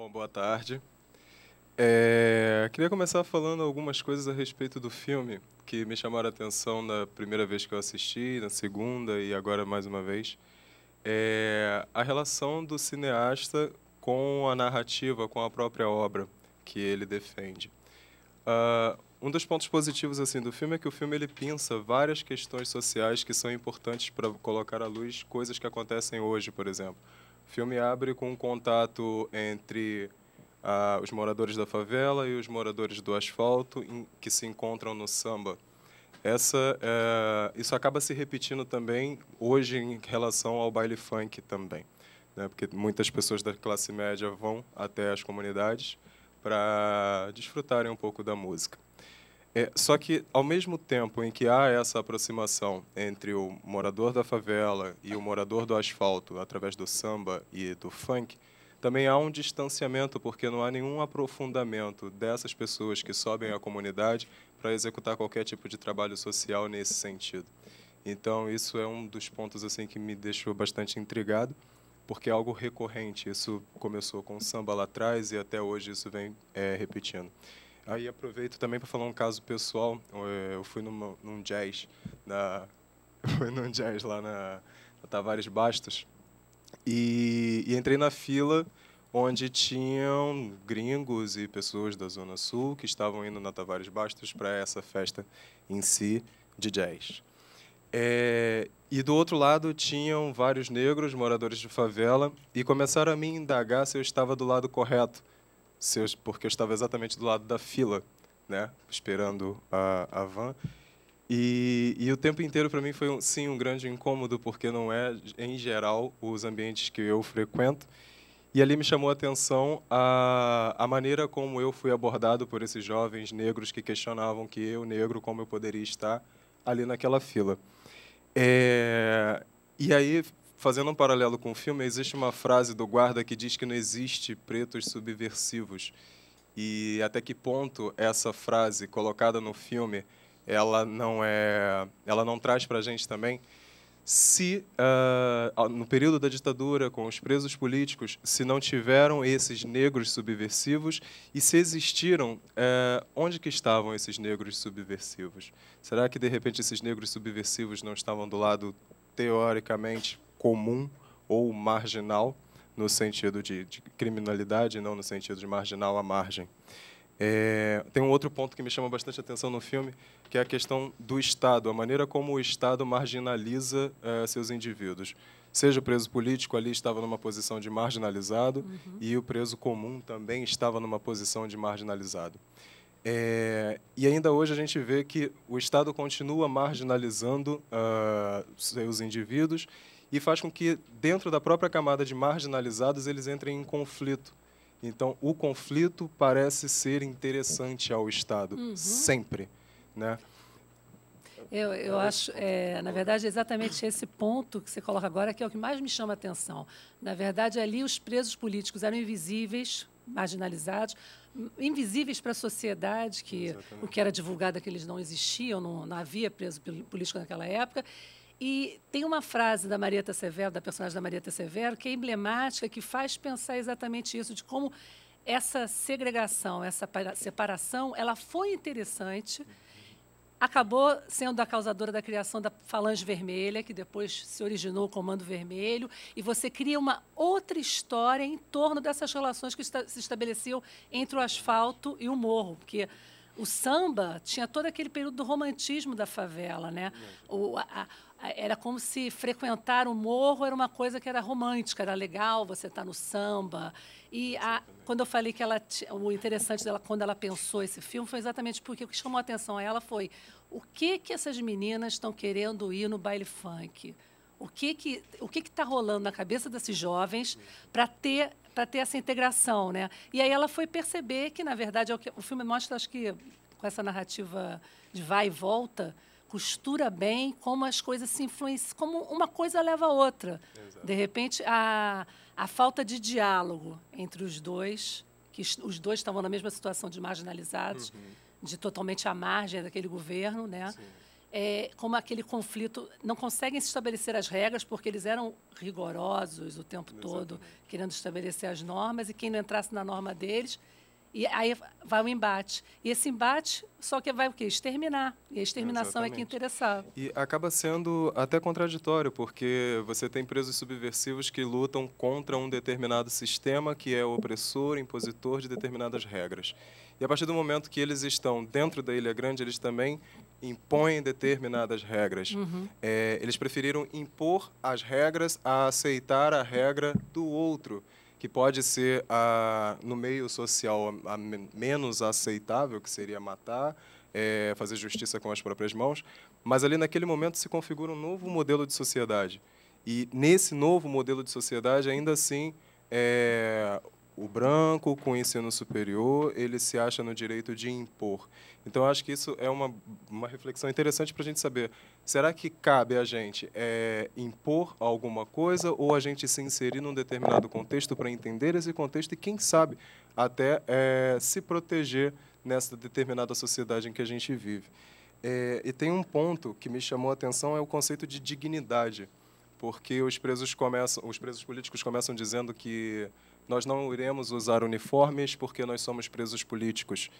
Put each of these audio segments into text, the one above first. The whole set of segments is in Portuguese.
Bom, boa tarde. Queria começar falando algumas coisas a respeito do filme que me chamaram a atenção na primeira vez que eu assisti, na segunda e agora mais uma vez. A relação do cineasta com a narrativa, com a própria obra que ele defende. Um dos pontos positivos assim do filme é que o filme ele pinça várias questões sociais que são importantes para colocar à luz coisas que acontecem hoje, por exemplo. O filme abre com um contato entre os moradores da favela e os moradores do asfalto que se encontram no samba. Isso acaba se repetindo também hoje em relação ao baile funk também, né? Porque muitas pessoas da classe média vão até as comunidades para desfrutarem um pouco da música. Só que, ao mesmo tempo em que há essa aproximação entre o morador da favela e o morador do asfalto, através do samba e do funk, também há um distanciamento, porque não há nenhum aprofundamento dessas pessoas que sobem à comunidade para executar qualquer tipo de trabalho social nesse sentido. Então, isso é um dos pontos assim que me deixou bastante intrigado, porque é algo recorrente. Isso começou com o samba lá atrás e até hoje isso vem repetindo. Aí aproveito também para falar um caso pessoal. Eu fui num jazz, lá na Tavares Bastos, e entrei na fila onde tinham gringos e pessoas da Zona Sul que estavam indo na Tavares Bastos para essa festa em si de jazz. E do outro lado tinham vários negros, moradores de favela, e começaram a me indagar se eu estava do lado correto, porque eu estava exatamente do lado da fila, né, esperando a van. E o tempo inteiro para mim foi sim um grande incômodo, porque não é em geral os ambientes que eu frequento. E ali me chamou a atenção a maneira como eu fui abordado por esses jovens negros que questionavam que eu, negro, como eu poderia estar ali naquela fila. E aí, fazendo um paralelo com o filme, existe uma frase do guarda que diz que não existe pretos subversivos. E até que ponto essa frase colocada no filme ela não traz para a gente também se no período da ditadura com os presos políticos, se não tiveram esses negros subversivos e se existiram, onde que estavam esses negros subversivos? Será que de repente esses negros subversivos não estavam do lado teoricamente comum ou marginal, no sentido de criminalidade, não no sentido de marginal à margem? Tem um outro ponto que me chama bastante atenção no filme, que é a questão do Estado, a maneira como o Estado marginaliza seus indivíduos. Seja o preso político ali estava numa posição de marginalizado, e o preso comum também estava numa posição de marginalizado. E ainda hoje a gente vê que o Estado continua marginalizando seus indivíduos e faz com que, dentro da própria camada de marginalizados, eles entrem em conflito. Então, o conflito parece ser interessante ao Estado, sempre, né? Eu acho, na verdade, exatamente esse ponto que você coloca agora que é o que mais me chama a atenção. Na verdade, ali os presos políticos eram invisíveis, marginalizados, invisíveis para a sociedade, que o que era divulgado é que eles não existiam, não havia preso político naquela época. E tem uma frase da Marieta Severo, da personagem da Marieta Severo, que é emblemática, que faz pensar exatamente isso, de como essa segregação, essa separação, ela foi interessante, acabou sendo a causadora da criação da Falange Vermelha, que depois se originou o Comando Vermelho, e você cria uma outra história em torno dessas relações que se estabeleciam entre o asfalto e o morro, porque o samba tinha todo aquele período do romantismo da favela, né? Era como se frequentar o morro era uma coisa que era romântica, era legal, você estar no samba. E quando eu falei que o interessante dela, quando ela pensou esse filme, foi exatamente porque o que chamou a atenção a ela foi o que essas meninas estão querendo ir no baile funk? O que está rolando na cabeça desses jovens para ter essa integração, né? E aí ela foi perceber que, na verdade, o filme mostra, acho que, com essa narrativa de vai e volta, costura bem como as coisas se influenciam, como uma coisa leva a outra. Exato. De repente, a falta de diálogo entre os dois, que os dois estavam na mesma situação de marginalizados, de totalmente à margem daquele governo, né? Sim. como aquele conflito, não conseguem se estabelecer as regras porque eles eram rigorosos o tempo todo, querendo estabelecer as normas, e quem não entrasse na norma deles, e aí vai o embate. E esse embate só que vai o quê? Exterminar. E a exterminação é que interessava. E acaba sendo até contraditório, porque você tem presos subversivos que lutam contra um determinado sistema que é opressor, impositor de determinadas regras. E a partir do momento que eles estão dentro da Ilha Grande, eles também impõem determinadas regras. Eles preferiram impor as regras a aceitar a regra do outro, que pode ser, no meio social, a menos aceitável, que seria matar, fazer justiça com as próprias mãos, mas ali naquele momento se configura um novo modelo de sociedade. E nesse novo modelo de sociedade, ainda assim, o branco com o ensino superior, ele se acha no direito de impor. Então, acho que isso é uma reflexão interessante para a gente saber, será que cabe a gente impor alguma coisa ou a gente se inserir num determinado contexto para entender esse contexto e, quem sabe, até se proteger nessa determinada sociedade em que a gente vive. E tem um ponto que me chamou a atenção, é o conceito de dignidade, porque os presos políticos começam dizendo que nós não iremos usar uniformes porque nós somos presos políticos.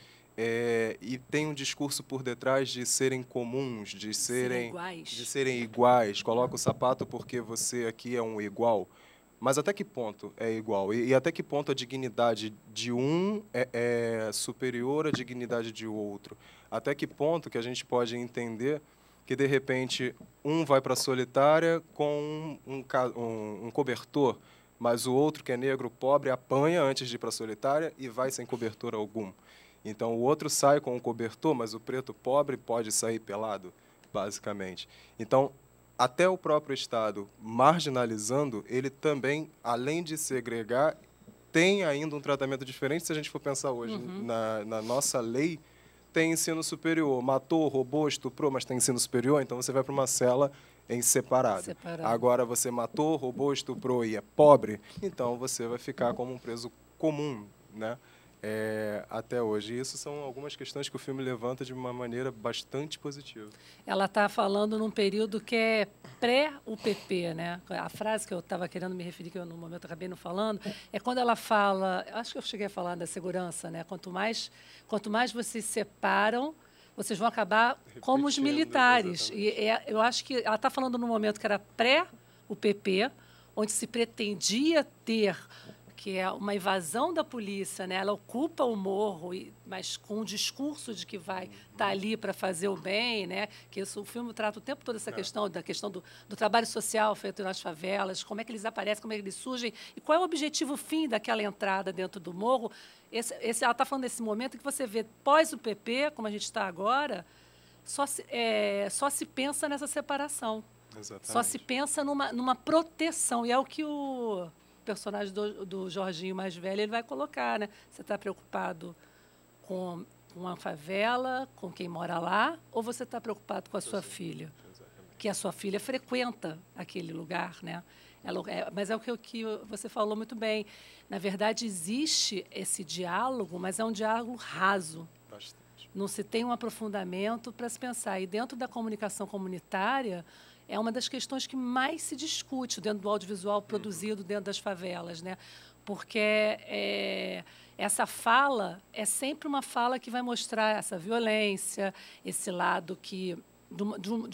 E tem um discurso por detrás de serem comuns, de serem iguais. Coloca o sapato porque você aqui é um igual. Mas até que ponto é igual? E até que ponto a dignidade de um é superior à dignidade de outro? Até que ponto que a gente pode entender que, de repente, um vai para a solitária com um cobertor, mas o outro, que é negro, pobre, apanha antes de ir para a solitária e vai sem cobertor algum. Então, o outro sai com um cobertor, mas o preto pobre pode sair pelado, basicamente. Então, até o próprio Estado marginalizando, ele também, além de segregar, tem ainda um tratamento diferente. Se a gente for pensar hoje na nossa lei, tem ensino superior. Matou, roubou, estuprou, mas tem ensino superior, então você vai para uma cela em separado. Agora, você matou, roubou, estuprou e é pobre, então você vai ficar como um preso comum, né? Até hoje. E isso são algumas questões que o filme levanta de uma maneira bastante positiva. Ela está falando num período que é pré-UPP, né? A frase que eu estava querendo me referir, que eu no momento acabei não falando, é quando ela fala, acho que eu cheguei a falar da segurança, né? Quanto mais vocês separam, vocês vão acabar como os militares. E eu acho que ela está falando num momento que era pré-UPP, onde se pretendia ter, que é uma invasão da polícia, né? Ela ocupa o morro, mas com o discurso de que vai estar ali para fazer o bem, né? Que o filme trata o tempo todo essa questão, da questão do trabalho social feito nas favelas, como é que eles aparecem, como é que eles surgem, e qual é o objetivo fim daquela entrada dentro do morro. Ela está falando desse momento que você vê pós o PP, como a gente está agora, só se pensa nessa separação. Exatamente. Só se pensa numa proteção, e é o que o personagem do Jorginho mais velho, ele vai colocar, né? Você está preocupado com uma favela, com quem mora lá, ou você está preocupado com a sua filha? Exatamente. Que a sua filha frequenta aquele lugar, né? Mas é o que você falou muito bem. Na verdade, existe esse diálogo, mas é um diálogo raso. Bastante. Não se tem um aprofundamento para se pensar. E dentro da comunicação comunitária, é uma das questões que mais se discute dentro do audiovisual produzido dentro das favelas, né? Porque essa fala é sempre uma fala que vai mostrar essa violência, esse lado de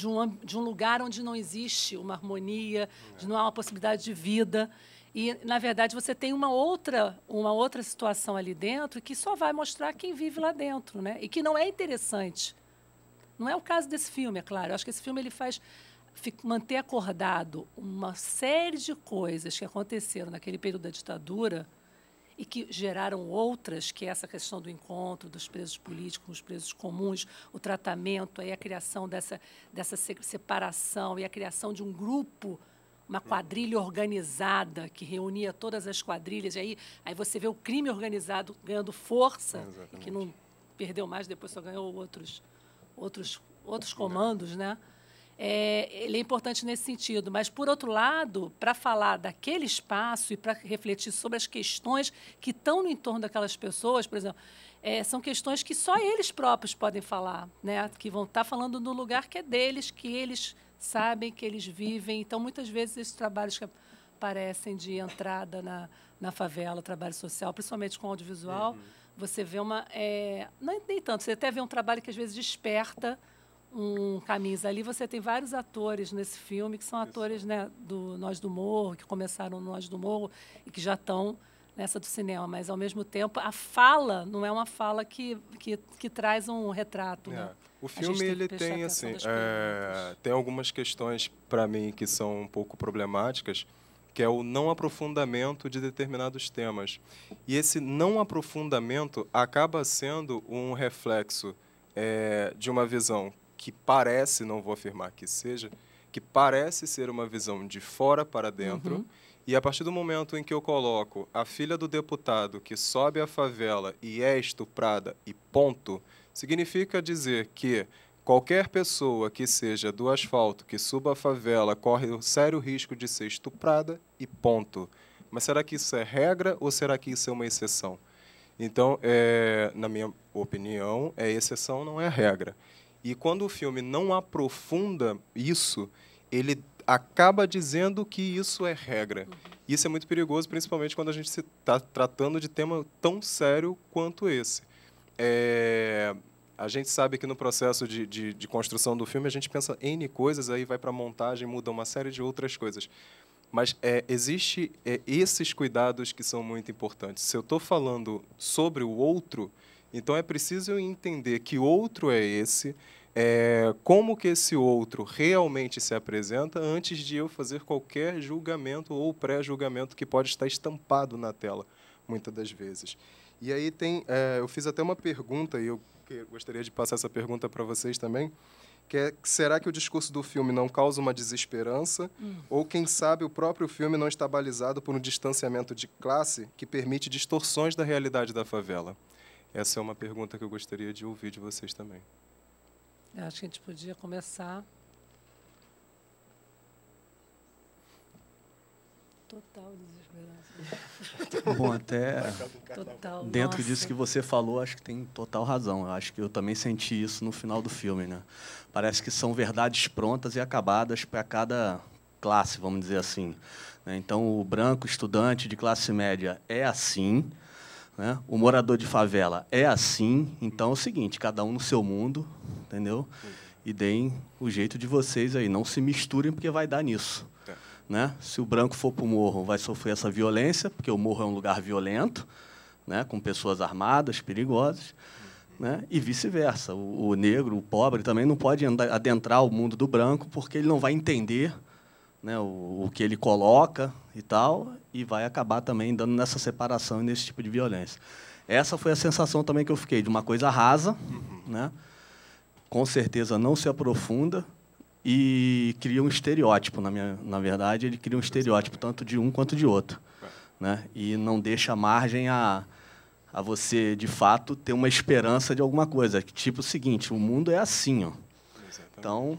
um lugar onde não existe uma harmonia, de não há uma possibilidade de vida. E, na verdade, você tem uma outra situação ali dentro que só vai mostrar quem vive lá dentro, né? E que não é interessante. Não é o caso desse filme, é claro. Eu acho que esse filme ele faz manter acordado uma série de coisas que aconteceram naquele período da ditadura e que geraram outras, que é essa questão do encontro dos presos políticos, os presos comuns, o tratamento, aí a criação dessa separação e a criação de um grupo, uma quadrilha organizada que reunia todas as quadrilhas. Aí você vê o crime organizado ganhando força, e que não perdeu mais, depois só ganhou outros comandos, né? ele é importante nesse sentido. Mas, por outro lado, para falar daquele espaço e para refletir sobre as questões que estão no entorno daquelas pessoas, por exemplo, são questões que só eles próprios podem falar, né? Que vão estar falando no lugar que é deles, que eles sabem, que eles vivem. Então, muitas vezes, esses trabalhos que aparecem de entrada na favela, trabalho social, principalmente com audiovisual, você vê não nem tanto, você até vê um trabalho que, às vezes, desperta caminhos ali. Você tem vários atores nesse filme que são atores, né, do Nós do Morro, que começaram no Nós do Morro e que já estão nessa do cinema, mas, ao mesmo tempo, a fala não é uma fala que traz um retrato. Né? O filme ele tem assim, tem algumas questões para mim que são um pouco problemáticas, que é o não aprofundamento de determinados temas. E esse não aprofundamento acaba sendo um reflexo de uma visão que parece, não vou afirmar que seja, que parece ser uma visão de fora para dentro. E a partir do momento em que eu coloco a filha do deputado que sobe a favela e é estuprada e ponto, significa dizer que qualquer pessoa que seja do asfalto, que suba a favela, corre o sério risco de ser estuprada e ponto. Mas será que isso é regra ou será que isso é uma exceção? Então, na minha opinião, é exceção, não é regra. E quando o filme não aprofunda isso, ele acaba dizendo que isso é regra. Isso é muito perigoso, principalmente quando a gente está tratando de tema tão sério quanto esse. A gente sabe que no processo de construção do filme a gente pensa N coisas, aí vai para a montagem, muda uma série de outras coisas. Mas existe esses cuidados que são muito importantes. Se eu estou falando sobre o outro, então é preciso eu entender que outro é esse, como que esse outro realmente se apresenta antes de eu fazer qualquer julgamento ou pré-julgamento que pode estar estampado na tela, muitas das vezes. E aí eu fiz até uma pergunta, e eu gostaria de passar essa pergunta para vocês também, que será que o discurso do filme não causa uma desesperança? Ou, quem sabe, o próprio filme não está balizado por um distanciamento de classe que permite distorções da realidade da favela? Essa é uma pergunta que eu gostaria de ouvir de vocês também. Eu acho que a gente podia começar. Total desesperança. Bom, até Total, dentro nossa. disso que você falou, acho que tem total razão. Eu acho que eu também senti isso no final do filme, né? Parece que são verdades prontas e acabadas para cada classe, vamos dizer assim. Então, o branco estudante de classe média é assim, né? O morador de favela é assim. Então, é o seguinte, cada um no seu mundo, entendeu? E deem o jeito de vocês aí. Não se misturem, porque vai dar nisso. Né? Se o branco for para o morro, vai sofrer essa violência, porque o morro é um lugar violento, né? Com pessoas armadas, perigosas, né? E vice-versa. O negro, o pobre, também não pode adentrar o mundo do branco, porque ele não vai entender, né, o que ele coloca e tal, e vai acabar também dando nessa separação e nesse tipo de violência. Essa foi a sensação também que eu fiquei, de uma coisa rasa, né? Com certeza não se aprofunda, e cria um estereótipo, na verdade, ele cria um estereótipo tanto de um quanto de outro, né? E não deixa margem a você, de fato, ter uma esperança de alguma coisa. Tipo o seguinte, o mundo é assim, ó. Então,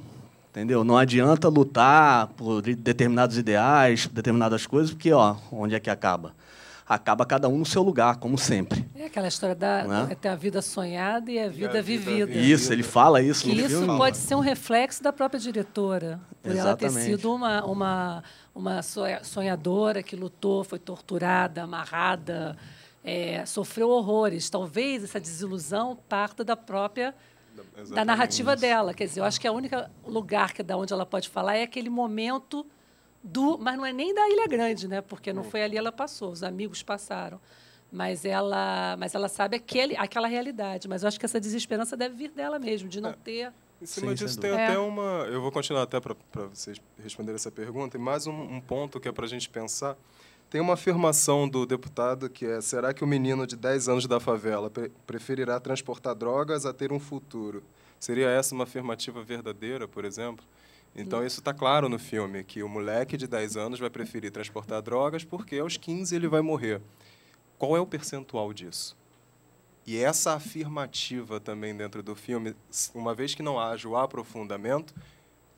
entendeu? Não adianta lutar por determinados ideais, determinadas coisas, porque onde é que acaba? Acaba cada um no seu lugar, como sempre. É aquela história da ter a vida sonhada e a vida vivida. Isso, ele fala isso no filme. Isso pode ser um reflexo da própria diretora, por ela ter sido uma sonhadora que lutou, foi torturada, amarrada, sofreu horrores. Talvez essa desilusão parta da própria da narrativa dela. Quer dizer, eu acho que o único lugar da onde ela pode falar é aquele momento mas não é nem da Ilha Grande, né? Porque não foi ali ela passou, os amigos passaram. Mas ela sabe aquela realidade. Mas eu acho que essa desesperança deve vir dela mesmo, de não ter... Em cima disso tem até uma... Eu vou continuar até para vocês responderem essa pergunta. E mais um ponto que é para a gente pensar. Tem uma afirmação do deputado que é: será que o menino de 10 anos da favela preferirá transportar drogas a ter um futuro? Seria essa uma afirmativa verdadeira, por exemplo? Então, isso está claro no filme, que o moleque de 10 anos vai preferir transportar drogas porque aos 15 ele vai morrer. Qual é o percentual disso? E essa afirmativa também dentro do filme, uma vez que não haja o aprofundamento,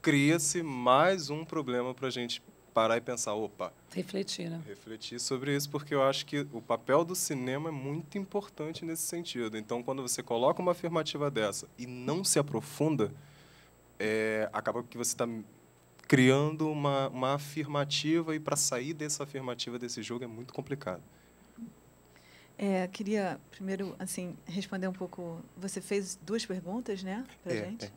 cria-se mais um problema para a gente parar e pensar, opa, Refletir, né? refletir sobre isso, porque eu acho que o papel do cinema é muito importante nesse sentido. Então, quando você coloca uma afirmativa dessa e não se aprofunda, acaba que você está criando uma afirmativa, e para sair dessa afirmativa desse jogo é muito complicado. Queria primeiro assim responder um pouco. Você fez 2 perguntas, né, para gente?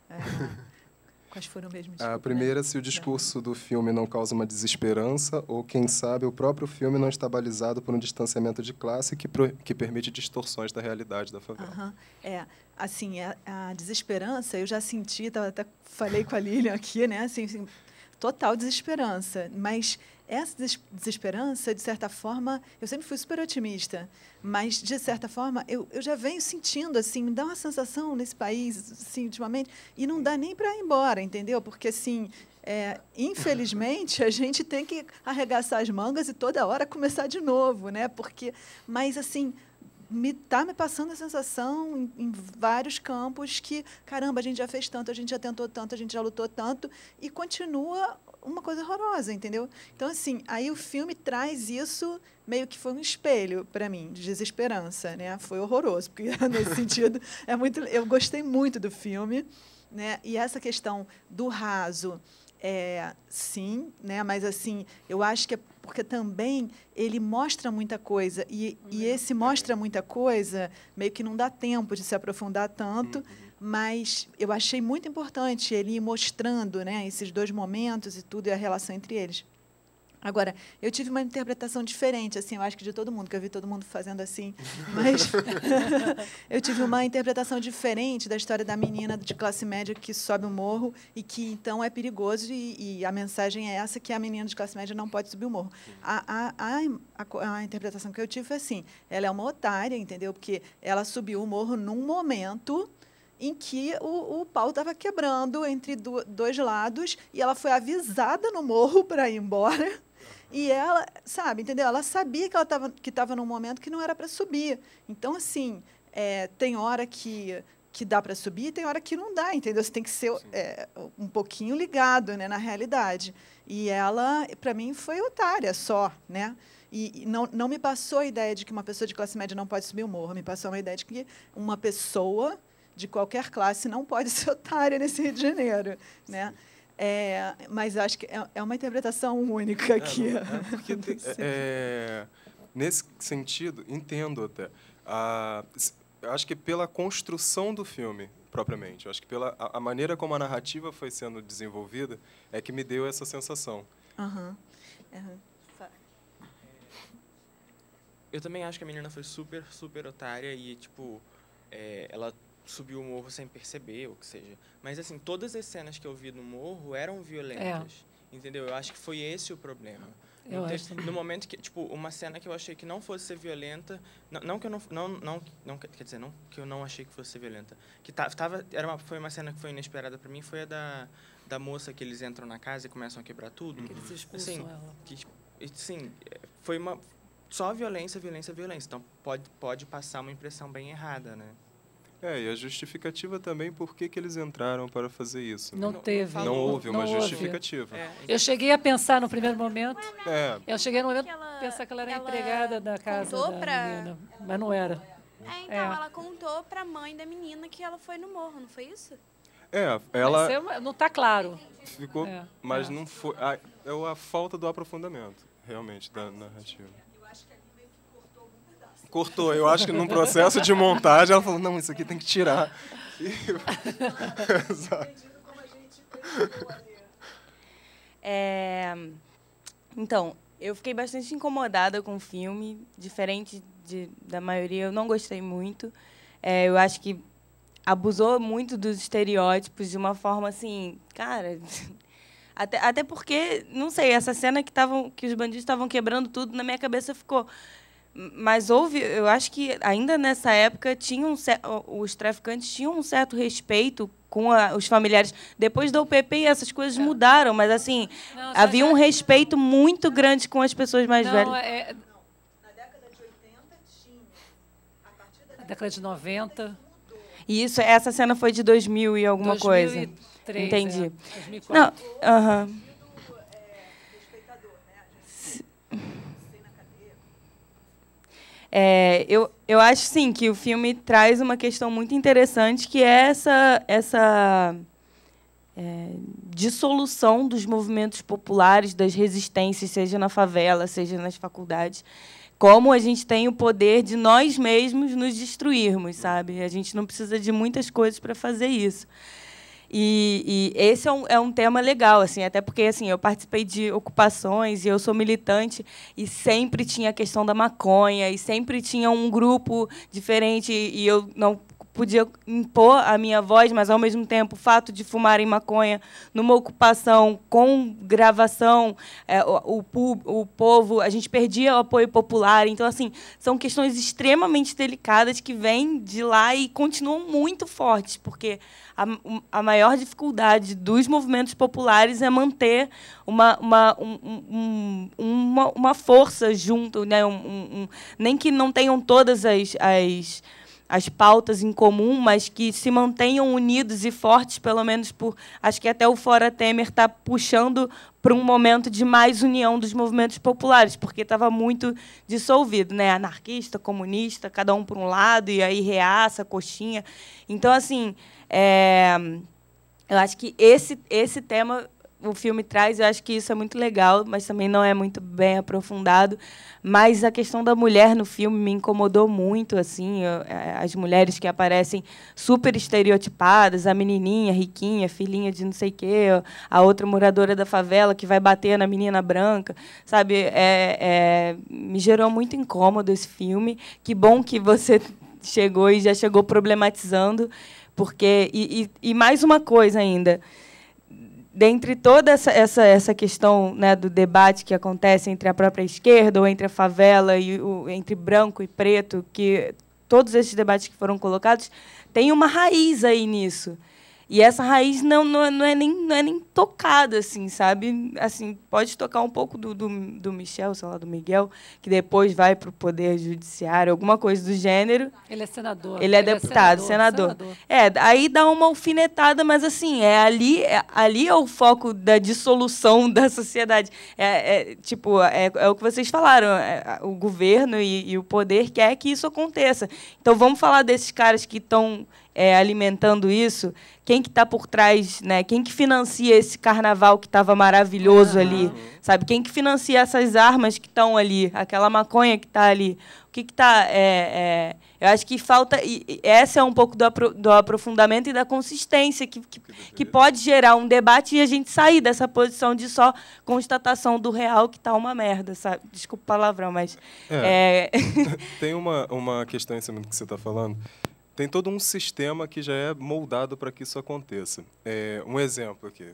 Quais foram mesmo? Desculpa, a primeira, se o discurso do filme não causa uma desesperança, ou, quem sabe, o próprio filme não está balizado por um distanciamento de classe que permite distorções da realidade da favela. Assim, a desesperança, eu já senti, até falei com a Lilian aqui, né? Assim, total desesperança. Mas essa desesperança, de certa forma, eu sempre fui super otimista, mas, de certa forma, eu já venho sentindo, assim, me dá uma sensação nesse país, assim, ultimamente, e não dá nem para ir embora, entendeu? Porque, assim, infelizmente, a gente tem que arregaçar as mangas e toda hora começar de novo, né? Mas, assim, está me passando a sensação em vários campos que, caramba, a gente já fez tanto, a gente já tentou tanto, a gente já lutou tanto, e continua uma coisa horrorosa, entendeu? Então, assim, aí o filme traz isso, meio que foi um espelho para mim, de desesperança, né? Foi horroroso, porque, nesse sentido, eu gostei muito do filme, né? E essa questão do raso, sim, né? Mas, assim, eu acho que é porque também ele mostra muita coisa, e esse mostra muita coisa, meio que não dá tempo de se aprofundar tanto, mas eu achei muito importante ele ir mostrando, né, esses 2 momentos e tudo, e a relação entre eles. Agora, eu tive uma interpretação diferente, assim, eu acho que de todo mundo, que eu vi todo mundo fazendo assim, mas eu tive uma interpretação diferente da história da menina de classe média que sobe o morro e que, então, é perigoso, e a mensagem é essa, que a menina de classe média não pode subir o morro. A interpretação que eu tive foi assim, ela é uma otária, entendeu? Porque ela subiu o morro num momento em que o pau estava quebrando entre 2 lados, e ela foi avisada no morro para ir embora. E ela, sabe, entendeu? Ela sabia que estava num momento que não era para subir. Então, assim, tem hora que dá para subir, tem hora que não dá, entendeu? Você tem que ser um pouquinho ligado, né, na realidade. E ela, para mim, foi otária só, né? E não me passou a ideia de que uma pessoa de classe média não pode subir o morro. Me passou uma ideia de que uma pessoa de qualquer classe não pode ser otária nesse Rio de Janeiro, né? Mas acho que é uma interpretação única aqui. Porque, nesse sentido, entendo até. Eu acho que pela construção do filme, propriamente, eu acho que pela a maneira como a narrativa foi sendo desenvolvida é que me deu essa sensação. Eu também acho que a menina foi super, super otária e, tipo, ela subiu o morro sem perceber, ou que seja. Mas, assim, todas as cenas que eu vi no morro eram violentas, entendeu? Eu acho que foi esse o problema. No momento que, tipo, uma cena que eu achei que não fosse ser violenta, não que eu não quer dizer, não que eu não achei que fosse ser violenta, que foi uma cena que foi inesperada para mim, foi a da moça que eles entram na casa e começam a quebrar tudo. Que eles expulsam ela. Sim, foi só violência. Então, pode passar uma impressão bem errada, né? E a justificativa também, por que eles entraram para fazer isso? Não teve. Não houve uma justificativa. Eu cheguei a pensar no primeiro momento, eu cheguei no momento a pensar que ela era empregada da casa da menina, mas não era. Então, ela contou para a mãe da menina que ela foi no morro, não foi isso? Ela... não está claro. Ficou, mas não foi... É a falta do aprofundamento, realmente, da narrativa. Cortou. Eu acho que num processo de montagem ela falou, não, isso aqui tem que tirar. Então, eu fiquei bastante incomodada com o filme, diferente da maioria, eu não gostei muito. Eu acho que abusou muito dos estereótipos de uma forma assim, cara... Até porque, não sei, essa cena que os bandidos estavam quebrando tudo, na minha cabeça ficou... Mas eu acho que ainda nessa época os traficantes tinham um certo respeito com os familiares. Depois da UPP essas coisas mudaram, mas assim, havia um respeito muito grande com as pessoas mais velhas. Na década de 80 tinha, a partir da década de 90. E essa cena foi de 2000 e alguma coisa. 2003, Entendi. 2004. Não, aham. Eu acho, sim, que o filme traz uma questão muito interessante, que é essa dissolução dos movimentos populares, das resistências, seja na favela, seja nas faculdades. Como a gente tem o poder de nós mesmos nos destruirmos, sabe? A gente não precisa de muitas coisas para fazer isso. E esse é um tema legal, assim, até porque assim, eu participei de ocupações e eu sou militante e sempre tinha a questão da maconha e sempre tinha um grupo diferente e eu não podia impor a minha voz, mas, ao mesmo tempo, o fato de fumarem maconha numa ocupação com gravação, o povo, a gente perdia o apoio popular. Então, assim, são questões extremamente delicadas que vêm de lá e continuam muito fortes, porque a maior dificuldade dos movimentos populares é manter uma força junto, né? Nem que não tenham todas as pautas em comum, mas que se mantenham unidos e fortes, pelo menos por... Acho que até o Fora Temer está puxando para um momento de mais união dos movimentos populares, porque estava muito dissolvido, né? Anarquista, comunista, cada um por um lado, e aí reaça, coxinha. Então, assim, eu acho que esse tema o filme traz, eu acho que isso é muito legal, mas também não é muito bem aprofundado. Mas a questão da mulher no filme me incomodou muito, assim, as mulheres que aparecem super estereotipadas, a menininha riquinha, filhinha de não sei o quê, a outra moradora da favela que vai bater na menina branca, sabe? Me gerou muito incômodo esse filme. Que bom que você chegou e já chegou problematizando, porque e mais uma coisa ainda. Dentre toda essa questão, né, do debate que acontece entre a própria esquerda ou entre a favela e entre branco e preto, que todos esses debates que foram colocados, tem uma raiz aí nisso. E essa raiz não é nem tocada, assim, sabe? Assim, pode tocar um pouco do Michel, sei lá, do Miguel, que depois vai para o Poder Judiciário, alguma coisa do gênero. Ele é senador. Ele é deputado, senador. Aí dá uma alfinetada, mas assim, ali é o foco da dissolução da sociedade. Tipo, é o que vocês falaram, o governo e o poder quer que isso aconteça. Então, vamos falar desses caras que estão alimentando isso. Quem que está por trás, né? Quem que financia esse carnaval que estava maravilhoso ali, sabe? Quem que financia essas armas que estão ali, aquela maconha que está ali? O que está? Eu acho que falta. Esse é um pouco do aprofundamento e da consistência que pode gerar um debate e a gente sair dessa posição de só constatação do real que está uma merda, sabe? Desculpa o palavrão, mas tem uma questão em cima do que você está falando. Tem todo um sistema que já é moldado para que isso aconteça. Um exemplo aqui.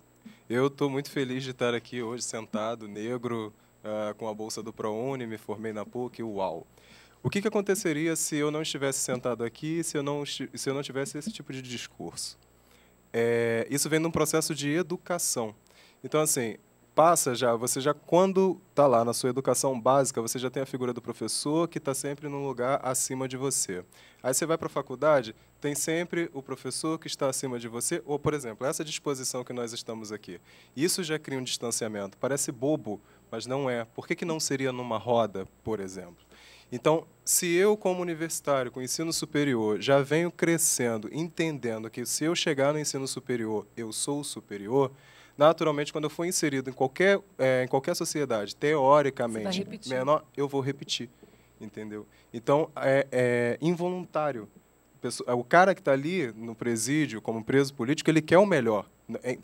Eu estou muito feliz de estar aqui hoje sentado, negro, com a bolsa do ProUni, me formei na PUC, uau. O que aconteceria se eu não estivesse sentado aqui, se eu não tivesse esse tipo de discurso? Isso vem de um processo de educação. Então, assim, você já quando está lá na sua educação básica, você já tem a figura do professor que está sempre num lugar acima de você. Aí você vai para a faculdade, tem sempre o professor que está acima de você, ou, por exemplo, essa disposição que nós estamos aqui. Isso já cria um distanciamento. Parece bobo, mas não é. Por que não seria numa roda, por exemplo? Então, se eu, como universitário, com ensino superior, já venho crescendo, entendendo que se eu chegar no ensino superior, eu sou o superior, naturalmente, quando eu for inserido em qualquer sociedade, teoricamente menor, eu vou repetir, entendeu? Então, é involuntário. O cara que está ali no presídio, como preso político, ele quer o melhor.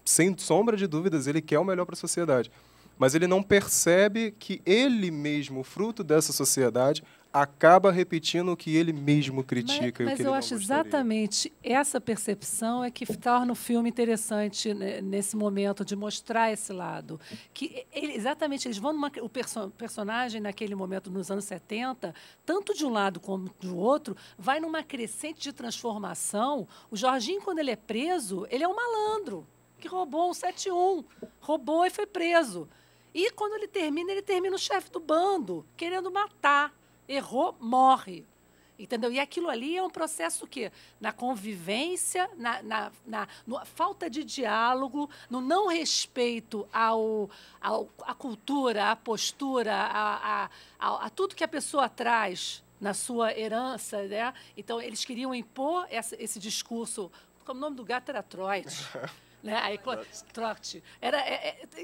Sem sombra de dúvidas, ele quer o melhor para a sociedade. Mas ele não percebe que ele mesmo, fruto dessa sociedade, acaba repetindo o que ele mesmo critica e o que ele não gostaria. Mas eu acho exatamente essa percepção é que torna o filme interessante, né, nesse momento de mostrar esse lado. Que exatamente, eles vão o personagem naquele momento, nos anos 70, tanto de um lado como do outro, vai numa crescente de transformação. O Jorginho, quando ele é preso, ele é um malandro que roubou um 71, roubou e foi preso. E quando ele termina o chefe do bando, querendo matar. Errou, morre. Entendeu? E aquilo ali é um processo que, na convivência, na falta de diálogo, no não respeito à cultura, à postura, a tudo que a pessoa traz na sua herança, né? Então, eles queriam impor esse discurso, como o nome do gato era Troit. Né? Aí, Trout.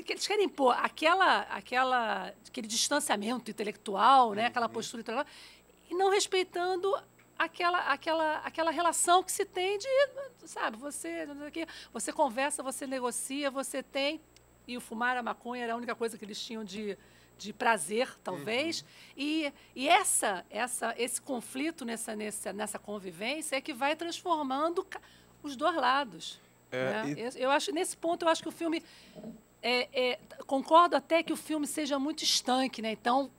Que eles querem impor aquele distanciamento intelectual, né? Aquela postura intelectual, e não respeitando aquela relação que se tem de, sabe, você conversa, você negocia, você tem, e o fumar a maconha era a única coisa que eles tinham de prazer, talvez, e esse conflito nessa convivência é que vai transformando os dois lados. Né? Eu acho, nesse ponto, eu acho que o filme, concordo até que o filme seja muito estanque, né? Então,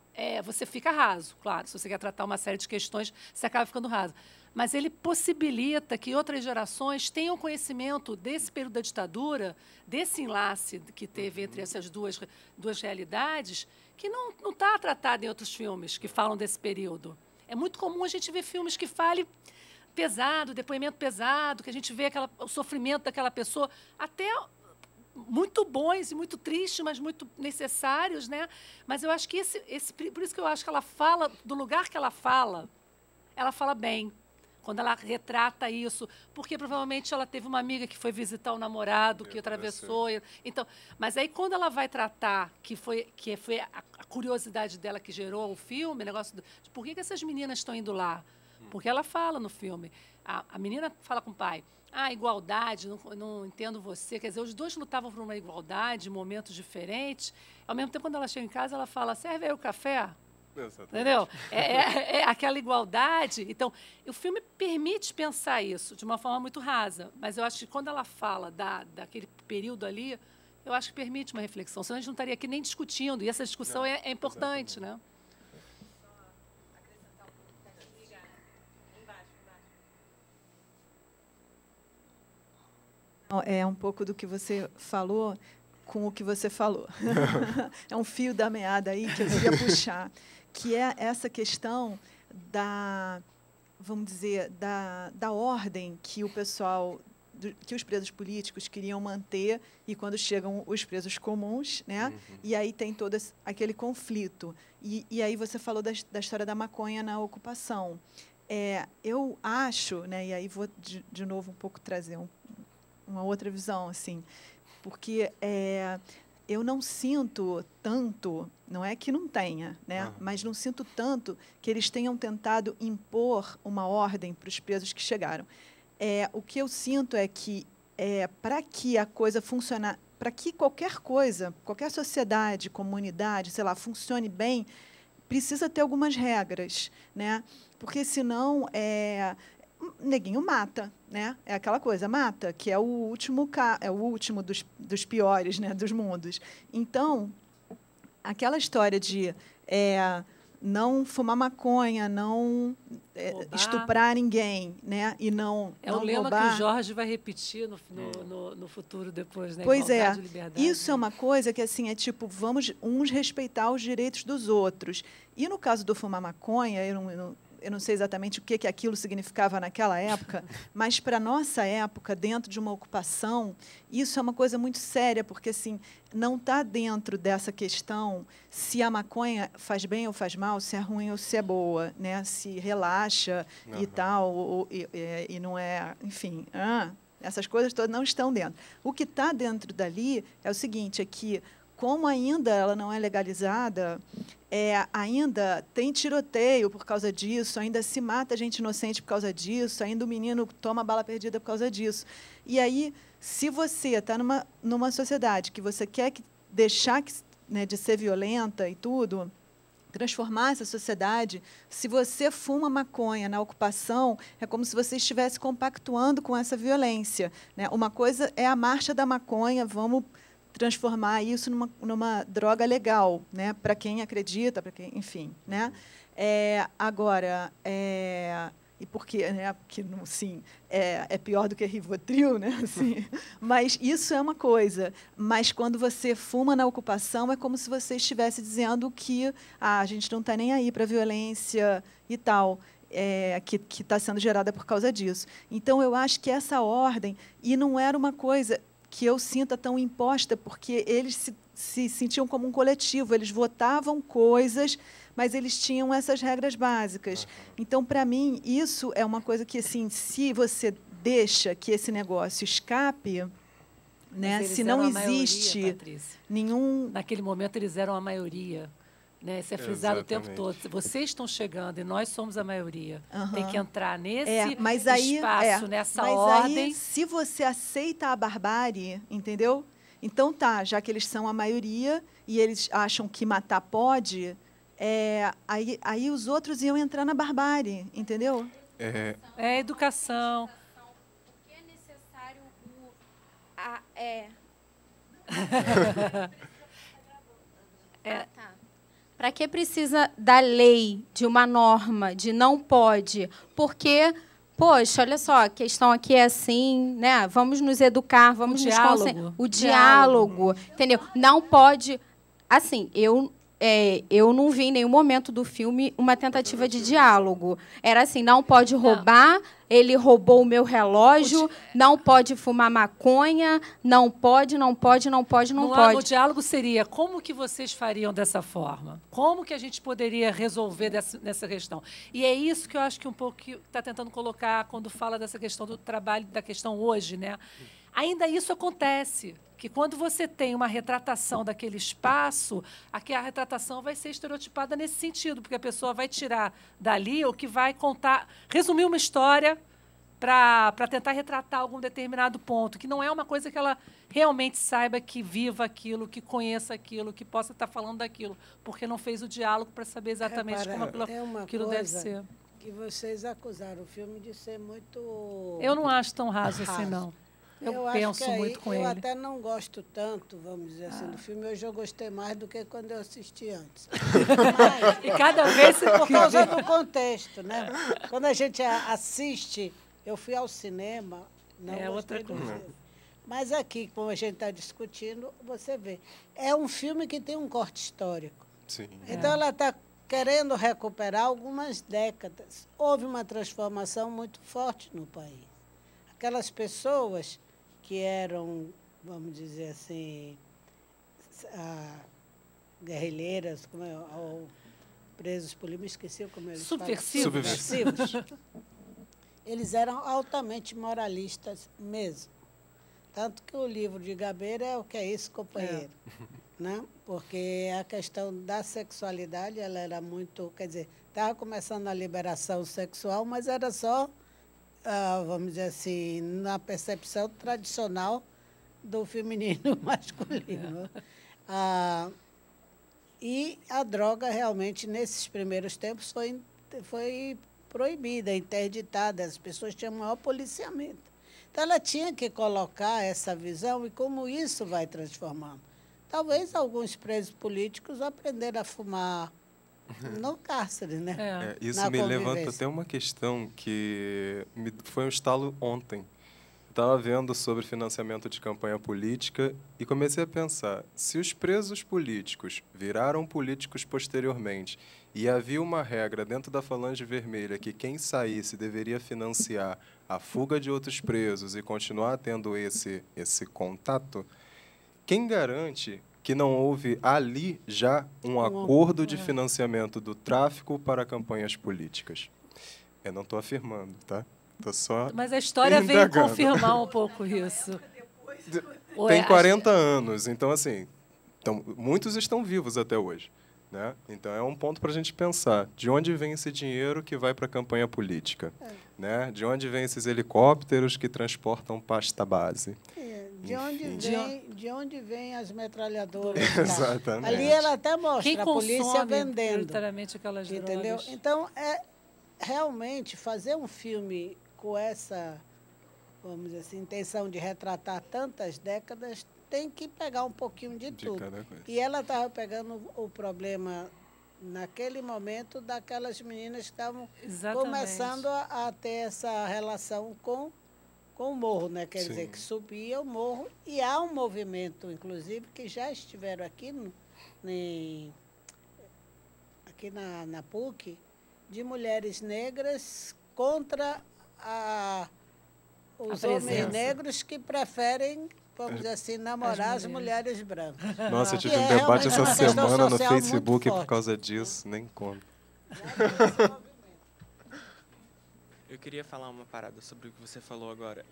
você fica raso, claro. Se você quer tratar uma série de questões, você acaba ficando raso. Mas ele possibilita que outras gerações tenham conhecimento desse período da ditadura, desse enlace que teve entre essas duas realidades, que não está tratado em outros filmes que falam desse período. É muito comum a gente ver filmes que falem pesado, depoimento pesado, que a gente vê o sofrimento daquela pessoa, até muito bons e muito tristes, mas muito necessários, né? Mas eu acho que por isso que eu acho que ela fala, do lugar que ela fala bem, quando ela retrata isso, porque provavelmente ela teve uma amiga que foi visitar o namorado, que atravessou. Então, mas aí quando ela vai tratar, que foi a curiosidade dela que gerou o filme, o negócio de por que essas meninas estão indo lá? Porque ela fala no filme, a menina fala com o pai, igualdade, não entendo você. Quer dizer, os dois lutavam por uma igualdade, em momentos diferentes. Ao mesmo tempo, quando ela chega em casa, ela fala, serve aí o café? Exatamente. Entendeu? É aquela igualdade. Então, o filme permite pensar isso de uma forma muito rasa, mas eu acho que quando ela fala daquele período ali, eu acho que permite uma reflexão. Senão a gente não estaria aqui nem discutindo, e essa discussão é importante, né? É um pouco do que você falou com o que você falou. É um fio da meada aí que eu queria puxar, que é essa questão vamos dizer, da ordem que o pessoal, que os presos políticos queriam manter, e quando chegam os presos comuns, né? E aí tem todo aquele conflito. E aí você falou da história da maconha na ocupação. Eu acho, né? E aí vou de novo um pouco trazer uma outra visão, assim, porque eu não sinto tanto, não é que não tenha, né? Mas não sinto tanto que eles tenham tentado impor uma ordem para os presos que chegaram. O que eu sinto é que, para que a coisa funcionar, para que qualquer coisa, qualquer sociedade, comunidade, sei lá, funcione bem, precisa ter algumas regras, né? Porque senão neguinho mata, né? É aquela coisa, mata, que é o último dos piores, né, dos mundos. Então, aquela história de não fumar maconha, não estuprar ninguém, né? E não o lema roubar. Que o Jorge vai repetir no futuro depois, né? Pois Igualdade e liberdade. Isso é uma coisa que assim é tipo, vamos uns respeitar os direitos dos outros. E no caso do fumar maconha, eu não sei exatamente o que aquilo significava naquela época, mas para a nossa época, dentro de uma ocupação, isso é uma coisa muito séria, porque assim, não está dentro dessa questão se a maconha faz bem ou faz mal, se é ruim ou se é boa, né? Se relaxa e tal, e não é... Enfim, essas coisas todas não estão dentro. O que está dentro dali é o seguinte, é que, como ainda ela não é legalizada, ainda tem tiroteio por causa disso, ainda se mata gente inocente por causa disso, ainda o menino toma bala perdida por causa disso. E aí, se você está numa sociedade que você quer deixar de ser violenta e tudo, transformar essa sociedade, se você fuma maconha na ocupação, é como se você estivesse compactuando com essa violência, né? Uma coisa é a marcha da maconha, vamos transformar isso numa droga legal, né? Para quem acredita, para quem, enfim, né? Agora, e porque, né? Porque, sim, é pior do que Rivotril, né? Assim, mas isso é uma coisa. Mas quando você fuma na ocupação, é como se você estivesse dizendo que a gente não está nem aí para a violência e tal. que está sendo gerada por causa disso. Então, eu acho que essa ordem, e não era uma coisa que eu sinta tão imposta, porque eles se sentiam como um coletivo, eles votavam coisas, mas eles tinham essas regras básicas. Então, para mim, isso é uma coisa que, assim, se você deixa que esse negócio escape, né, se não existe maioria, nenhum... Naquele momento, eles eram a maioria. Né? Isso é frisado o tempo todo. Vocês estão chegando e nós somos a maioria. Tem que entrar nesse espaço, nessa ordem. Aí, se você aceita a barbárie, entendeu? Então, tá, já que eles são a maioria e eles acham que matar pode, aí os outros iam entrar na barbárie, entendeu? É educação. Por que é necessário tá. Para que precisa da lei, de uma norma, de não pode? Porque, poxa, olha só, a questão aqui é assim, né? Vamos nos educar, vamos nos concentrar. O diálogo, entendeu? Não pode... Assim, eu não vi em nenhum momento do filme uma tentativa de diálogo. Era assim, não pode roubar, ele roubou o meu relógio, não pode fumar maconha, não pode. O diálogo seria, como que vocês fariam dessa forma? Como que a gente poderia resolver nessa questão? E é isso que eu acho que um pouco está tentando colocar quando fala dessa questão do trabalho, da questão hoje, né? Ainda isso acontece, que quando você tem uma retratação daquele espaço, aqui a retratação vai ser estereotipada nesse sentido, porque a pessoa vai tirar dali o que vai contar, resumir uma história para tentar retratar algum determinado ponto, que não é uma coisa que ela realmente saiba, que viva aquilo, que conheça aquilo, que possa estar falando daquilo, porque não fez o diálogo para saber exatamente como aquilo deve ser. Que vocês acusaram o filme de ser muito... Eu não acho tão raso assim, não. Eu penso muito com ele. Eu até não gosto tanto, vamos dizer assim, do filme. Hoje eu gostei mais do que quando eu assisti antes. E cada vez... Por causa do contexto, né? Quando a gente assiste, eu fui ao cinema, não gostei outra coisa. do filme. Mas aqui, como a gente está discutindo, você vê. É um filme que tem um corte histórico. Sim. Então, ela está querendo recuperar algumas décadas. Houve uma transformação muito forte no país. Aquelas pessoas que eram, vamos dizer assim, guerrilheiras, ou presos políticos, esqueci como eles falam. Subversivos. Eles eram altamente moralistas mesmo. Tanto que o livro de Gabeira é o que é isso, companheiro. Né? Porque a questão da sexualidade, ela era muito... Quer dizer, estava começando a liberação sexual, mas era só... vamos dizer assim, na percepção tradicional do feminino masculino. E a droga, realmente, nesses primeiros tempos, foi proibida, interditada. As pessoas tinham maior policiamento. Então, ela tinha que colocar essa visão e como isso vai transformando. Talvez alguns presos políticos aprenderam a fumar no cárcere, né? Isso me levanta até uma questão que foi um estalo ontem. Eu estava vendo sobre financiamento de campanha política e comecei a pensar, se os presos políticos viraram políticos posteriormente e havia uma regra dentro da Falange Vermelha que quem saísse deveria financiar a fuga de outros presos e continuar tendo esse contato, quem garante que não houve ali já um acordo de financiamento do tráfico para campanhas políticas? Eu não estou afirmando, tá? Tô só Mas a história veio confirmar um pouco isso. Tem 40 anos, então, assim, muitos estão vivos até hoje. Né? Então, é um ponto para a gente pensar. De onde vem esse dinheiro que vai para a campanha política? Né? De onde vem esses helicópteros que transportam pasta base? De onde vem as metralhadoras? Exatamente. Ali ela até mostra quem a polícia vendendo. Aquelas entendeu? Drogas. Então, realmente fazer um filme com essa, vamos dizer assim, intenção de retratar tantas décadas, tem que pegar um pouquinho de tudo. E ela estava pegando o problema, naquele momento, daquelas meninas que estavam começando a ter essa relação com o morro, né? Quer dizer, que subia o morro. E há um movimento, inclusive, que já estiveram aqui, aqui na PUC, de mulheres negras contra os homens negros que preferem, vamos dizer assim, namorar as mulheres brancas. Nossa, eu tive um debate essa semana no Facebook por causa disso, nem conto. Eu queria falar uma parada sobre o que você falou agora.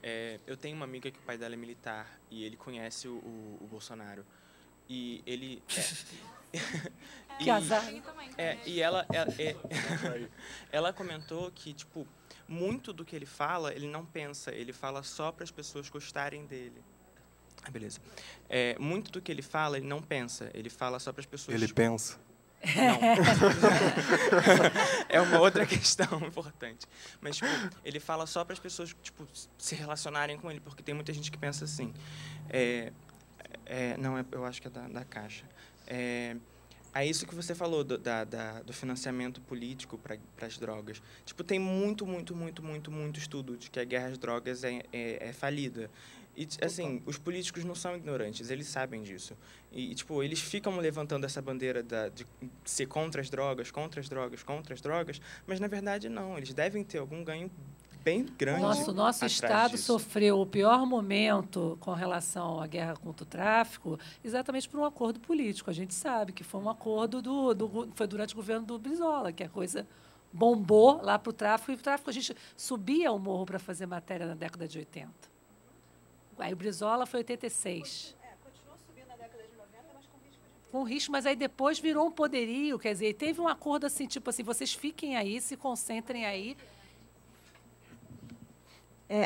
Eu tenho uma amiga que o pai dela é militar e ele conhece o Bolsonaro. E ele... Que azar. E ela comentou que, tipo, muito do que ele fala, ele não pensa. Ele fala só para as pessoas gostarem dele. Beleza. Muito do que ele fala, ele não pensa. Ele fala só para as pessoas... Ele pensa? Não. É uma outra questão importante. Mas, tipo, ele fala só para as pessoas, tipo, se relacionarem com ele, porque tem muita gente que pensa assim. Não, eu acho que é da Caixa. É isso que você falou do financiamento político para as drogas. Tipo, tem muito estudo de que a guerra às drogas é falida. E, assim, os políticos não são ignorantes, eles sabem disso. E, tipo, eles ficam levantando essa bandeira de ser contra as drogas, mas, na verdade, não. Eles devem ter algum ganho bem grande. O nosso Estado sofreu o pior momento com relação à guerra contra o tráfico exatamente por um acordo político. A gente sabe que foi um acordo foi durante o governo do Brizola, que a coisa bombou lá para o tráfico. E o tráfico, a gente subia ao morro para fazer matéria na década de 80. Aí o Brizola foi 86. Continuou subindo na década de 90, mas com risco de... Com risco, mas aí depois virou um poderio, quer dizer, teve um acordo assim, tipo assim, vocês fiquem aí, se concentrem aí.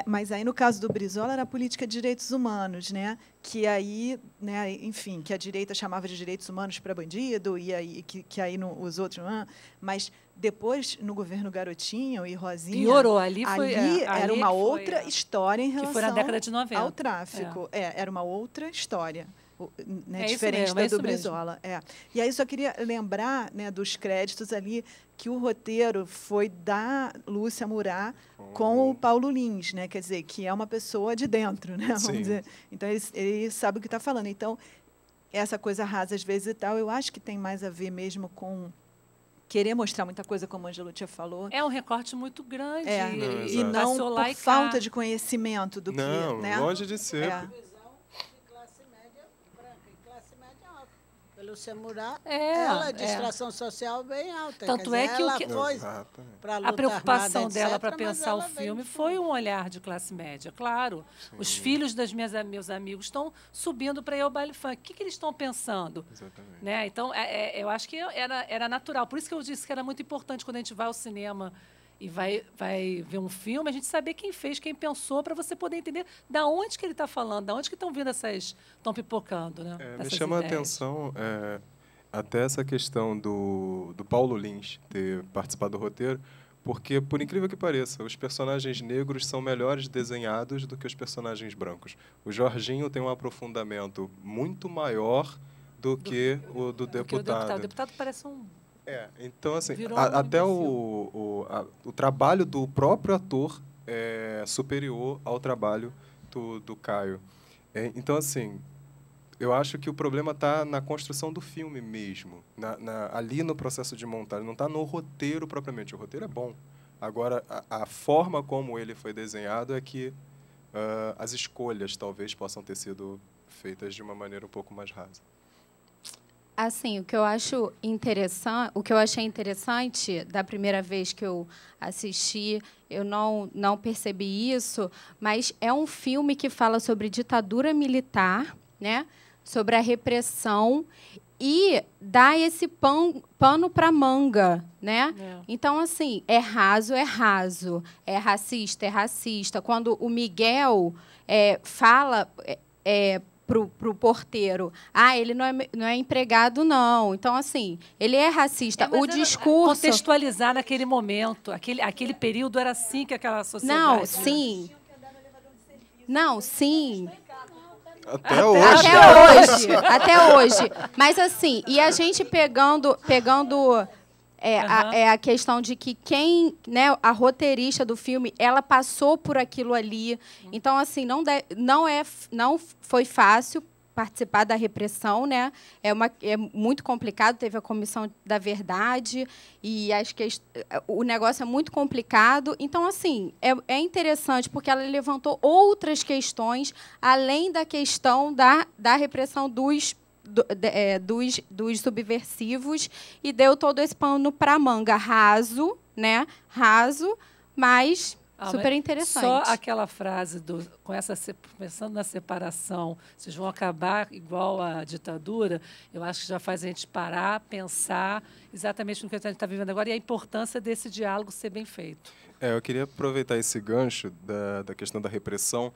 Mas aí, no caso do Brizola, era a política de direitos humanos, né? Que aí, né, enfim, que a direita chamava de direitos humanos para bandido, e aí, que aí os outros... Mas depois, no governo Garotinho e Rosinha... Piorou, ali era uma outra história em relação que foi na década de 90. Ao tráfico. Era uma outra história. Né, diferente da do Brizola. E aí só queria lembrar, né, dos créditos ali que o roteiro foi da Lúcia Murat com o Paulo Lins, né, quer dizer, que é uma pessoa de dentro, né, vamos dizer. Então ele sabe o que está falando. Então essa coisa rasa às vezes e tal, eu acho que tem mais a ver mesmo com querer mostrar muita coisa, como a Ângela Tia falou. É um recorte muito grande. E não por falta de conhecimento do que... Né? Longe de ser. Lúcia Murat, ela de extração social bem alta. Tanto dizer, é que ela foi a preocupação armada, dela para pensar o filme foi um olhar de classe média, claro. Sim. Os filhos meus amigos estão subindo para ir ao baile funk. O que eles estão pensando? Exatamente. Né? Então, eu acho que era natural. Por isso que eu disse que era muito importante quando a gente vai ao cinema e vai ver um filme, a gente saber quem fez, quem pensou, para você poder entender da onde que ele está falando, da onde que estão vindo estão pipocando, né? Me chama a atenção até essa questão do Paulo Lins ter participado do roteiro, porque, por incrível que pareça, os personagens negros são melhores desenhados do que os personagens brancos. O Jorginho tem um aprofundamento muito maior do que o do deputado. O deputado parece um... Então, assim, até o trabalho do próprio ator é superior ao trabalho do Caio. Então, assim, eu acho que o problema está na construção do filme mesmo, ali no processo de montagem, não está no roteiro propriamente. O roteiro é bom. Agora, a forma como ele foi desenhado é que as escolhas talvez possam ter sido feitas de uma maneira um pouco mais rasa. Assim, o que eu achei interessante da primeira vez que eu assisti, eu não percebi isso, mas é um filme que fala sobre ditadura militar, né? Sobre a repressão e dá esse pano para manga, né? Então, assim, é raso, é racista. Quando o Miguel fala pro porteiro, ele não é empregado, não. Então, assim, ele é racista. O discurso... Contextualizar naquele momento, aquele período era assim que aquela sociedade... Não, sim. Até hoje. Até hoje. Mas, assim, e a gente pegando a questão de que a roteirista do filme, ela passou por aquilo ali. Então, assim, não foi fácil participar da repressão, né? É muito complicado, teve a Comissão da Verdade, e acho que o negócio é muito complicado. Então, assim, é interessante, porque ela levantou outras questões, além da questão da repressão dos subversivos, e deu todo esse pano para a manga, raso, né? Raso, mas super interessante. Só aquela frase pensando na separação, vocês vão acabar igual a ditadura, eu acho que já faz a gente parar, pensar exatamente no que a gente está vivendo agora e a importância desse diálogo ser bem feito. Eu queria aproveitar esse gancho da questão da repressão,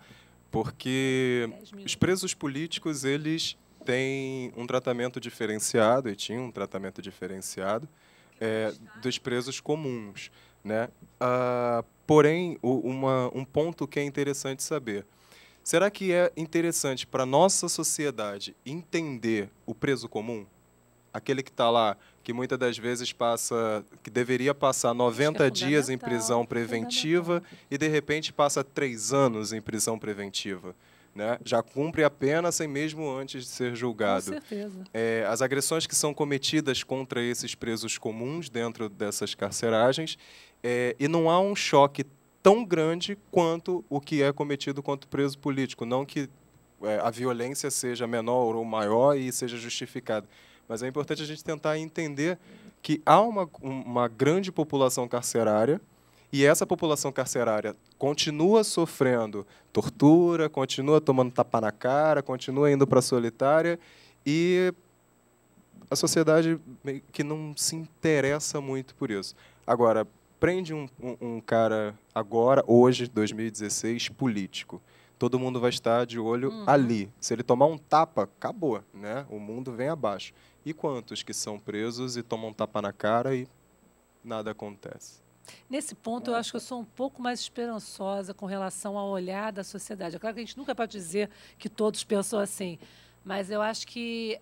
porque os presos políticos, eles têm um tratamento diferenciado, e tinham um tratamento diferenciado dos presos comuns, né? Porém, um ponto que é interessante saber. Será que é interessante para a nossa sociedade entender o preso comum? Aquele que está lá, que muitas das vezes que deveria passar 90 dias em prisão preventiva e, de repente, passa 3 anos em prisão preventiva. Né? Já cumpre a pena sem mesmo antes de ser julgado. Com certeza. As agressões que são cometidas contra esses presos comuns dentro dessas carceragens, e não há um choque tão grande quanto o que é cometido contra o preso político. Não que a violência seja menor ou maior e seja justificada, mas é importante a gente tentar entender que há uma grande população carcerária, e essa população carcerária continua sofrendo tortura, continua tomando tapa na cara, continua indo para a solitária, e a sociedade meio que não se interessa muito por isso. Agora, prende um cara agora, hoje, 2016, político. Todo mundo vai estar de olho ali. Se ele tomar um tapa, acabou, né? O mundo vem abaixo. E quantos que são presos e tomam um tapa na cara e nada acontece? Nesse ponto, eu acho que eu sou um pouco mais esperançosa com relação ao olhar da sociedade. É claro que a gente nunca pode dizer que todos pensam assim, mas eu acho que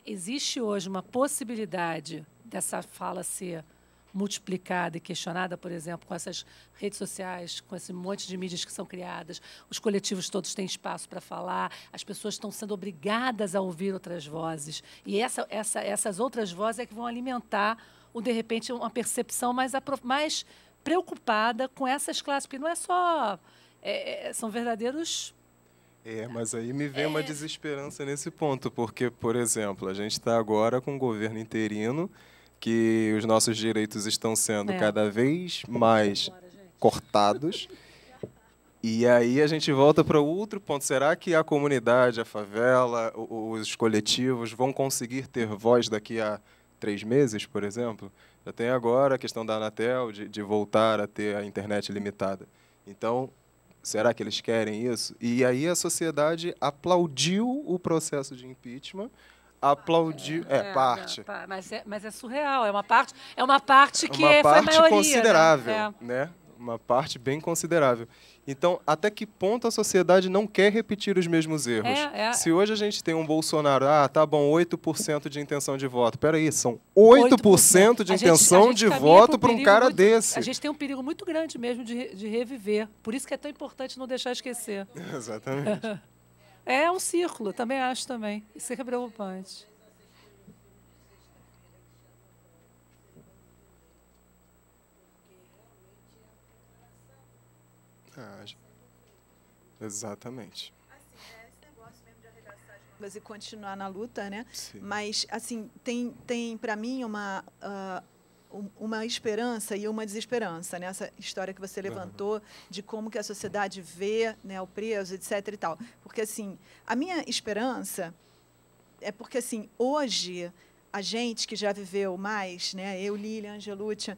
existe hoje uma possibilidade dessa fala ser multiplicada e questionada, por exemplo, com essas redes sociais, com esse monte de mídias que são criadas, os coletivos todos têm espaço para falar, as pessoas estão sendo obrigadas a ouvir outras vozes, e essas outras vozes é que vão alimentar, de repente, uma percepção mais preocupada com essas classes, porque não é só... são verdadeiros... Mas aí me vem uma desesperança nesse ponto, porque, por exemplo, a gente está agora com um governo interino, que os nossos direitos estão sendo cada vez mais cortados. E aí a gente volta para outro ponto. Será que a comunidade, a favela, os coletivos vão conseguir ter voz daqui a 3 meses, por exemplo? Já tem agora a questão da Anatel de voltar a ter a internet limitada. Então, será que eles querem isso? E aí a sociedade aplaudiu o processo de impeachment, aplaudiu parte. Mas é surreal, é uma parte que foi a maioria, considerável, né? Uma parte bem considerável. Então, até que ponto a sociedade não quer repetir os mesmos erros? Se hoje a gente tem um Bolsonaro, tá bom, 8% de intenção de voto. Peraí, são 8% de intenção de voto para um cara desse. A gente tem um perigo muito grande mesmo de reviver. Por isso que é tão importante não deixar esquecer. Exatamente. É um círculo, também acho também. Isso é que é preocupante. Exatamente. Esse negócio mesmo de arregaçar as mangas e continuar na luta, né? Sim. Mas, assim, tem para mim uma esperança e uma desesperança, né? Essa história que você levantou de como que a sociedade vê, né, o preso, etc. e tal. Porque, assim, a minha esperança é porque, assim, hoje, a gente que já viveu mais, né? Eu, Lilian, Angelúcia,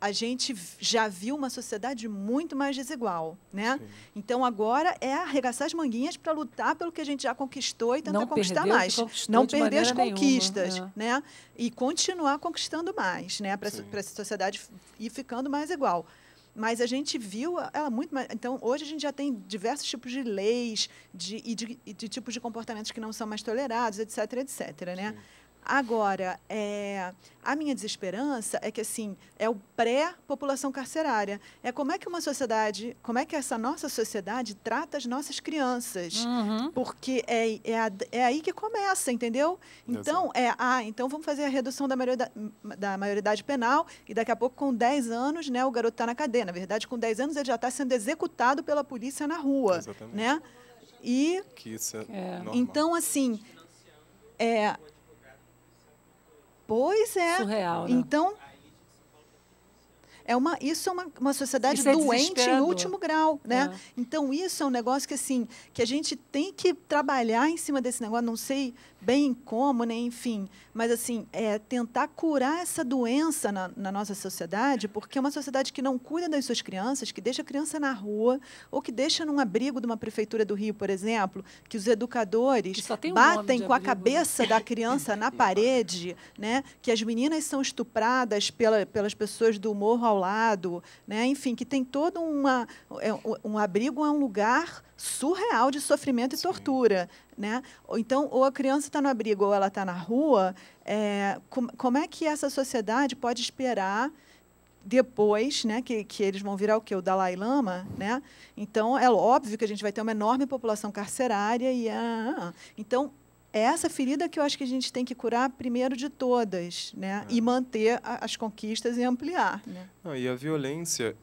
a gente já viu uma sociedade muito mais desigual, né? Sim. Então, agora é arregaçar as manguinhas para lutar pelo que a gente já conquistou e tentar conquistar mais. Não perder as conquistas, né? E continuar conquistando mais, né? Para essa sociedade ir ficando mais igual. Mas a gente viu ela muito mais... Então, hoje a gente já tem diversos tipos de leis e de tipos de comportamentos que não são mais tolerados, etc., etc., né? Agora, a minha desesperança é que, assim, é o pré-população carcerária. É como é que uma sociedade, como é que essa nossa sociedade trata as nossas crianças. Porque é aí que começa, entendeu? Então, então vamos fazer a redução da maioridade penal e daqui a pouco, com 10 anos, né, o garoto está na cadeia. Na verdade, com 10 anos, ele já está sendo executado pela polícia na rua. Exatamente. Né? E, que isso é normal. Então, assim... Pois é. Surreal, né? Então, isso é uma sociedade doente em último grau, né? Então, isso é um negócio que, assim, que a gente tem que trabalhar em cima desse negócio, não sei bem como, né? Enfim, mas, assim, tentar curar essa doença na nossa sociedade, porque é uma sociedade que não cuida das suas crianças, que deixa a criança na rua, ou que deixa num abrigo de uma prefeitura do Rio, por exemplo, que os educadores batem com a cabeça da criança na parede, né? Que as meninas são estupradas pelas pessoas do morro ao lado, né? Enfim, que tem todo um abrigo, é um lugar surreal de sofrimento e tortura, né? Então, ou a criança está no abrigo ou ela está na rua, como é que essa sociedade pode esperar depois, né, que eles vão virar o quê? O Dalai Lama, né? Então, é óbvio que a gente vai ter uma enorme população carcerária então, é essa ferida que eu acho que a gente tem que curar primeiro de todas, né? E manter as conquistas e ampliar, né? E a violência,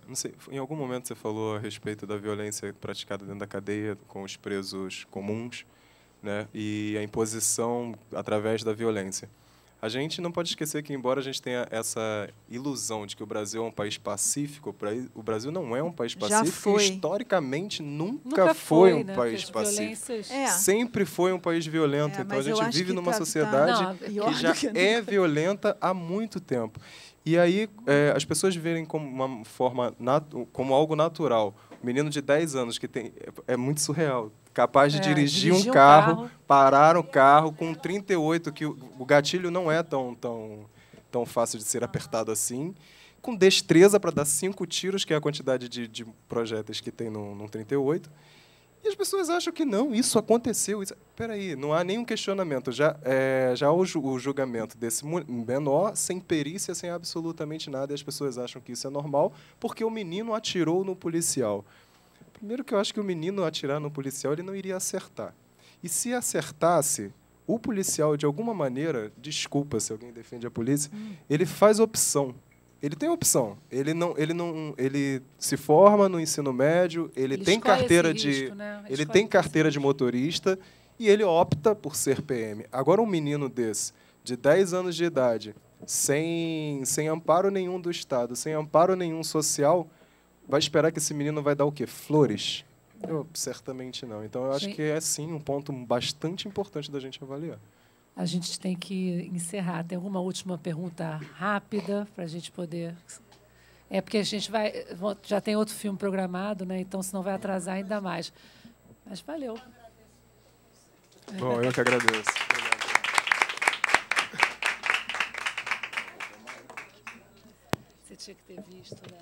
não sei, em algum momento você falou a respeito da violência praticada dentro da cadeia com os presos comuns, né? E a imposição através da violência. A gente não pode esquecer que, embora a gente tenha essa ilusão de que o Brasil é um país pacífico, o Brasil não é um país pacífico e, historicamente, nunca foi um país pacífico. Sempre foi um país violento. Então, a gente vive numa sociedade que já é violenta há muito tempo. E aí, as pessoas verem como uma forma, como algo natural. Um menino de 10 anos que é muito surreal. Capaz de dirigir um carro, parar o carro com 38, que o gatilho não é tão fácil de ser apertado assim, com destreza para dar 5 tiros, que é a quantidade de projéteis que tem num 38. E as pessoas acham que não, isso aconteceu. Espera aí, não há nenhum questionamento. Já o julgamento desse menor, sem perícia, sem absolutamente nada, e as pessoas acham que isso é normal, porque o menino atirou no policial. Primeiro que eu acho que o menino atirar no policial, ele não iria acertar. E se acertasse, o policial, de alguma maneira, desculpa se alguém defende a polícia, ele faz opção. Ele tem opção. Ele se forma no ensino médio, ele tem carteira de motorista e ele opta por ser PM. Agora, um menino desse, de 10 anos de idade, sem amparo nenhum do Estado, sem amparo nenhum social, vai esperar que esse menino vai dar o quê? Flores? Certamente não. Então, eu acho que é, sim, um ponto bastante importante da gente avaliar. A gente tem que encerrar. Tem alguma última pergunta rápida para a gente poder... porque a gente já tem outro filme programado, né? Então, senão vai atrasar ainda mais. Mas valeu. Bom, eu que agradeço. Você tinha que ter visto, né?